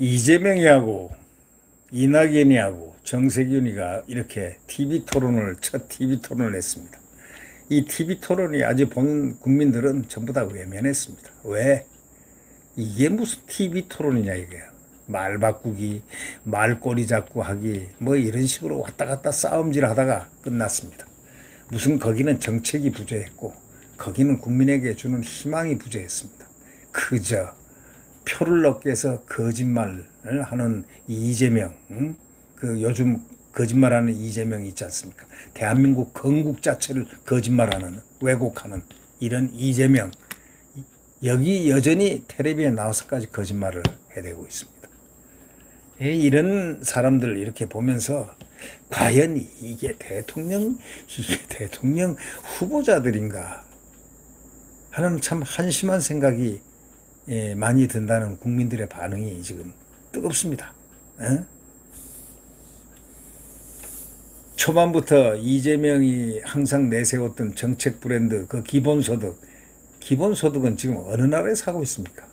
이재명이하고 이낙연이하고 정세균이가 이렇게 첫 TV 토론을 했습니다. 이 TV 토론이 아주 본 국민들은 전부 다 외면했습니다. 왜? 이게 무슨 TV 토론이냐 이게요. 말 바꾸기, 말꼬리 잡고 하기 뭐 이런 식으로 왔다 갔다 싸움질 하다가 끝났습니다. 무슨 거기는 정책이 부재했고 거기는 국민에게 주는 희망이 부재했습니다. 그저 표를 얻기 위해서 거짓말을 하는 이재명, 그 요즘 거짓말하는 이재명이 있지 않습니까? 대한민국 건국 자체를 거짓말하는, 왜곡하는 이런 이재명, 여기 여전히 텔레비에 나와서까지 거짓말을 해대고 있습니다. 이런 사람들 이렇게 보면서 과연 이게 대통령 후보자들인가 하는 참 한심한 생각이 많이 든다는 국민들의 반응이 지금 뜨겁습니다. 초반부터 이재명이 항상 내세웠던 정책 브랜드 그 기본소득은 지금 어느 나라에서 하고 있습니까?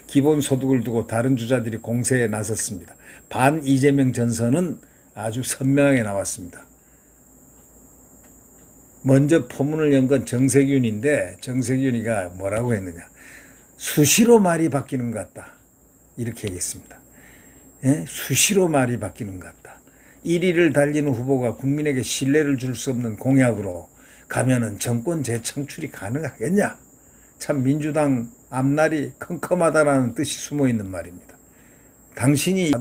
기본소득을 두고 다른 주자들이 공세에 나섰습니다. 반 이재명 전선은 아주 선명하게 나왔습니다. 먼저 포문을 연 건 정세균인데 정세균이가 뭐라고 했느냐. 수시로 말이 바뀌는 것 같다. 이렇게 얘기했습니다. 수시로 말이 바뀌는 것 같다. 1위를 달리는 후보가 국민에게 신뢰를 줄 수 없는 공약으로 가면은 정권 재창출이 가능하겠냐? 참 민주당 앞날이 컴컴하다라는 뜻이 숨어 있는 말입니다. 당신이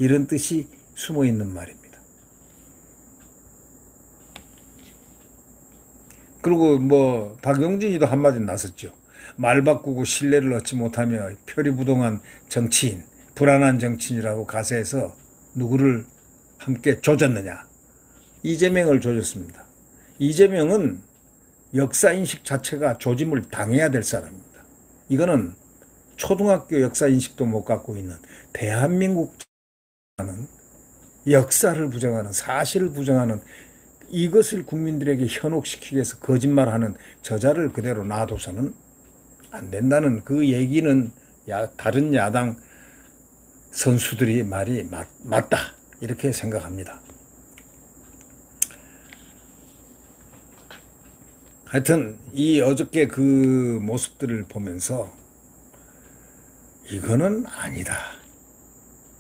이런 뜻이 숨어 있는 말입니다. 그리고 뭐 박용진이도 한마디 나섰죠. 말 바꾸고 신뢰를 얻지 못하며 표리부동한 정치인, 불안한 정치인이라고 가세해서 누구를 함께 조졌느냐. 이재명을 조졌습니다. 이재명은 역사인식 자체가 조짐을 당해야 될 사람입니다. 이거는 초등학교 역사인식도 못 갖고 있는 대한민국 역사를 부정하는, 사실을 부정하는, 이것을 국민들에게 현혹시키기 위해서 거짓말하는 저자를 그대로 놔둬서는 안 된다는 그 얘기는 다른 야당 선수들이 말이 맞다 이렇게 생각합니다. 하여튼 이 어저께 그 모습들을 보면서 이거는 아니다.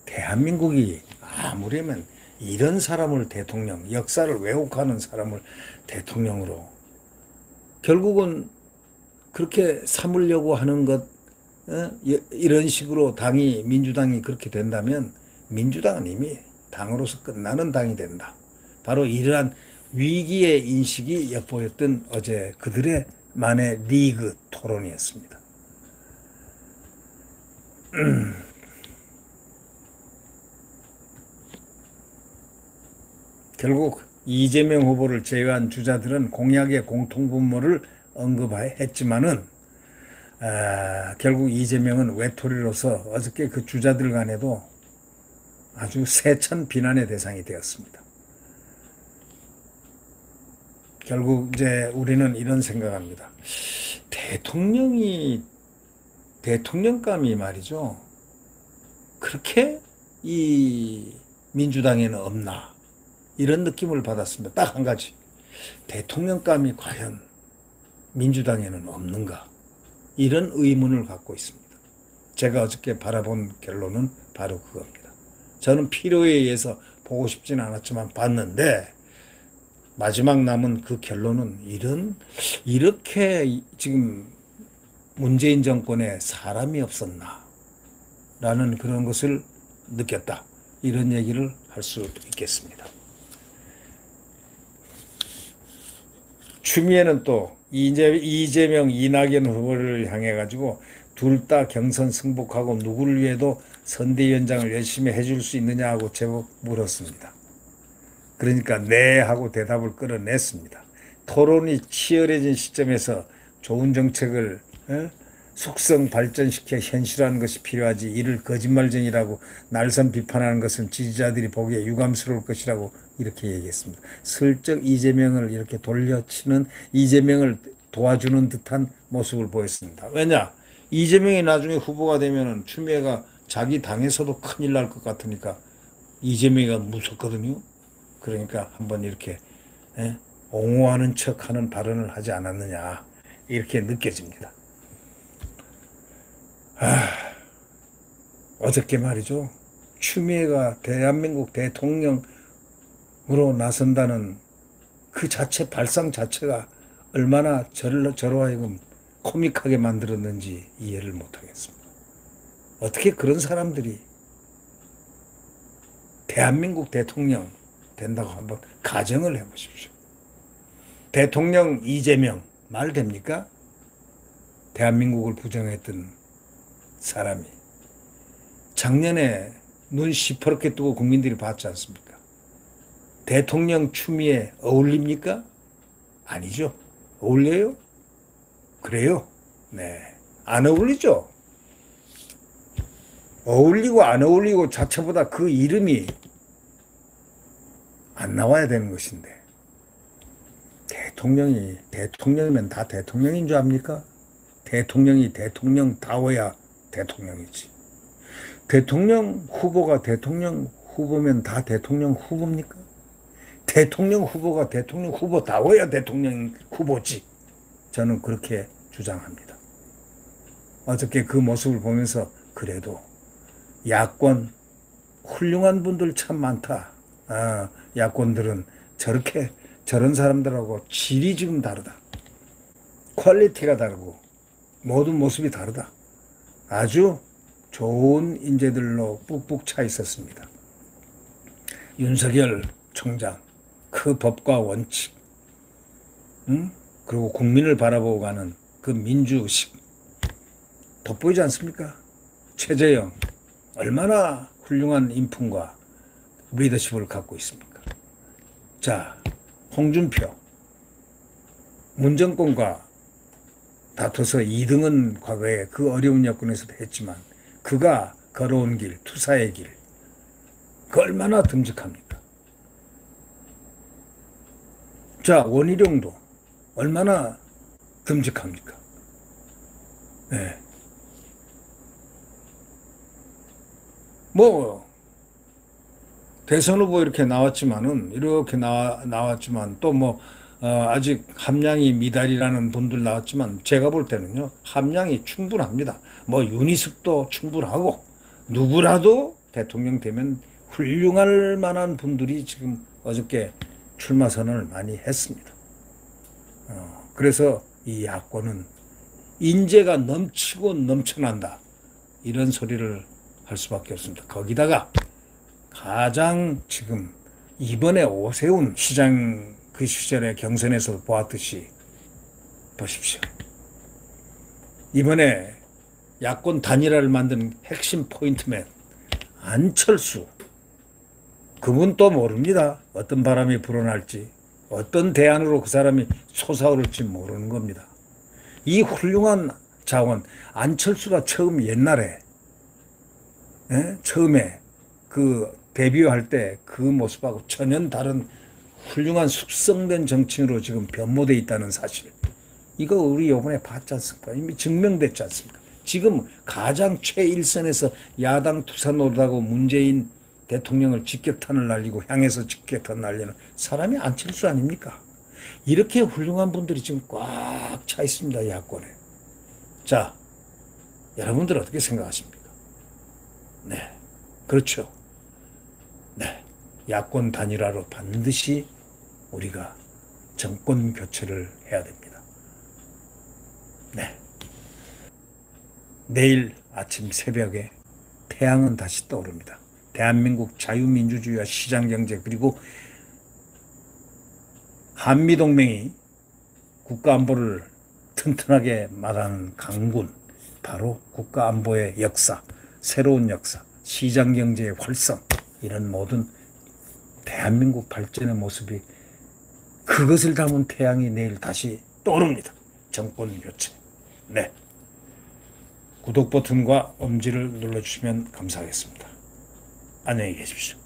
대한민국이 아무리면 이런 사람을 대통령, 역사를 왜곡하는 사람을 대통령으로 결국은 그렇게 삼으려고 하는 것, 이런 식으로 민주당이 그렇게 된다면 민주당은 이미 당으로서 끝나는 당이 된다. 바로 이러한 위기의 인식이 엿보였던 어제 그들의 만의 리그 토론이었습니다. 결국 이재명 후보를 제외한 주자들은 공약의 공통분모를 언급했지만은 결국 이재명은 외톨이로서 어저께 그 주자들 간에도 아주 세찬 비난의 대상이 되었습니다. 결국 이제 우리는 이런 생각합니다. 대통령감이 말이죠. 그렇게 이 민주당에는 없나 이런 느낌을 받았습니다. 딱 한 가지. 대통령감이 과연 민주당에는 없는가 이런 의문을 갖고 있습니다. 제가 어저께 바라본 결론은 바로 그겁니다. 저는 필요에 의해서 보고 싶지는 않았지만 봤는데 마지막 남은 그 결론은 이렇게 지금 문재인 정권에 사람이 없었나 라는 그런 것을 느꼈다. 이런 얘기를 할 수 있겠습니다. 추미애는 또 이재명, 이낙연 후보를 향해 가지고 둘 다 경선 승복하고 누구를 위해도 선대위원장을 열심히 해줄 수 있느냐 하고 제법 물었습니다. 그러니까 네 하고 대답을 끌어냈습니다. 토론이 치열해진 시점에서 좋은 정책을 숙성 발전시켜 현실화하는 것이 필요하지, 이를 거짓말쟁이라고 날선 비판하는 것은 지지자들이 보기에 유감스러울 것이라고 이렇게 얘기했습니다. 슬쩍 이재명을 이렇게 돌려치는, 이재명을 도와주는 듯한 모습을 보였습니다. 왜냐? 이재명이 나중에 후보가 되면은 추미애가 자기 당에서도 큰일 날 것 같으니까 이재명이가 무섭거든요. 그러니까 한번 이렇게 옹호하는 척하는 발언을 하지 않았느냐, 이렇게 느껴집니다. 어저께 말이죠. 추미애가 대한민국 대통령으로 나선다는 그 자체, 발상 자체가 얼마나 저로 하여금 코믹하게 만들었는지 이해를 못하겠습니다. 어떻게 그런 사람들이 대한민국 대통령 된다고 한번 가정을 해보십시오. 대통령 이재명 말 됩니까? 대한민국을 부정했던 사람이 작년에 눈 시퍼렇게 뜨고 국민들이 봤지 않습니까? 대통령 추미애 어울립니까? 아니죠. 어울려요? 그래요? 네. 안 어울리죠? 어울리고 안 어울리고 자체보다 그 이름이 안 나와야 되는 것인데, 대통령이면 다 대통령인 줄 압니까? 대통령이 대통령다워야 대통령이지. 대통령 후보가 대통령 후보면 다 대통령 후보입니까? 대통령 후보가 대통령 후보다워야 대통령 후보지. 저는 그렇게 주장합니다. 어저께 그 모습을 보면서 그래도 야권 훌륭한 분들 참 많다. 야권들은 저런 사람들하고 질이 지금 다르다. 퀄리티가 다르고 모든 모습이 다르다. 아주 좋은 인재들로 뿍뿍 차 있었습니다. 윤석열 총장, 그 법과 원칙, 그리고 국민을 바라보고 가는 그 민주의식 돋보이지 않습니까? 최재형, 얼마나 훌륭한 인품과 리더십을 갖고 있습니까? 자, 홍준표, 문정권과 다퉈서 2등은 과거에 그 어려운 여건에서도 했지만 그가 걸어온 길, 투사의 길, 그 얼마나 듬직합니까? 자, 원희룡도 얼마나 듬직합니까? 네. 뭐 대선 후보 이렇게 나왔지만은, 또 아직 함량이 미달이라는 분들 나왔지만, 제가 볼 때는요, 함량이 충분합니다. 유니습도 충분하고, 누구라도 대통령 되면 훌륭할 만한 분들이 지금 어저께 출마 선언을 많이 했습니다. 그래서 이 야권은 인재가 넘치고 넘쳐난다, 이런 소리를 할 수밖에 없습니다. 거기다가 가장 지금 이번에 오세훈 시장 그 시절의 경선에서 보았듯이 보십시오. 이번에 야권 단일화를 만든 핵심 포인트맨 안철수, 그분 또 모릅니다. 어떤 바람이 불어날지, 어떤 대안으로 그 사람이 솟아오를지 모르는 겁니다. 이 훌륭한 자원, 안철수가 처음 옛날에 처음에 그 데뷔할 때 그 모습하고 전혀 다른 훌륭한 숙성된 정치인으로 지금 변모되어 있다는 사실, 이거 우리 이번에 봤지 않습니까? 이미 증명됐지 않습니까? 지금 가장 최일선에서 야당 투사 노릇하고 문재인 대통령을 직격탄을 날리고 향해서 직격탄 날리는 사람이 안철수 아닙니까? 이렇게 훌륭한 분들이 지금 꽉 차 있습니다, 야권에. 자, 여러분들 어떻게 생각하십니까? 네, 그렇죠. 네, 야권 단일화로 반드시 우리가 정권 교체를 해야 됩니다. 네, 내일 아침 새벽에 태양은 다시 떠오릅니다. 대한민국 자유민주주의와 시장경제, 그리고 한미동맹이 국가안보를 튼튼하게 말하는 강군, 바로 국가안보의 역사, 새로운 역사, 시장경제의 활성, 이런 모든 대한민국 발전의 모습이, 그것을 담은 태양이 내일 다시 떠오릅니다. 정권 교체. 네. 구독 버튼과 엄지를 눌러주시면 감사하겠습니다. 안녕히 계십시오.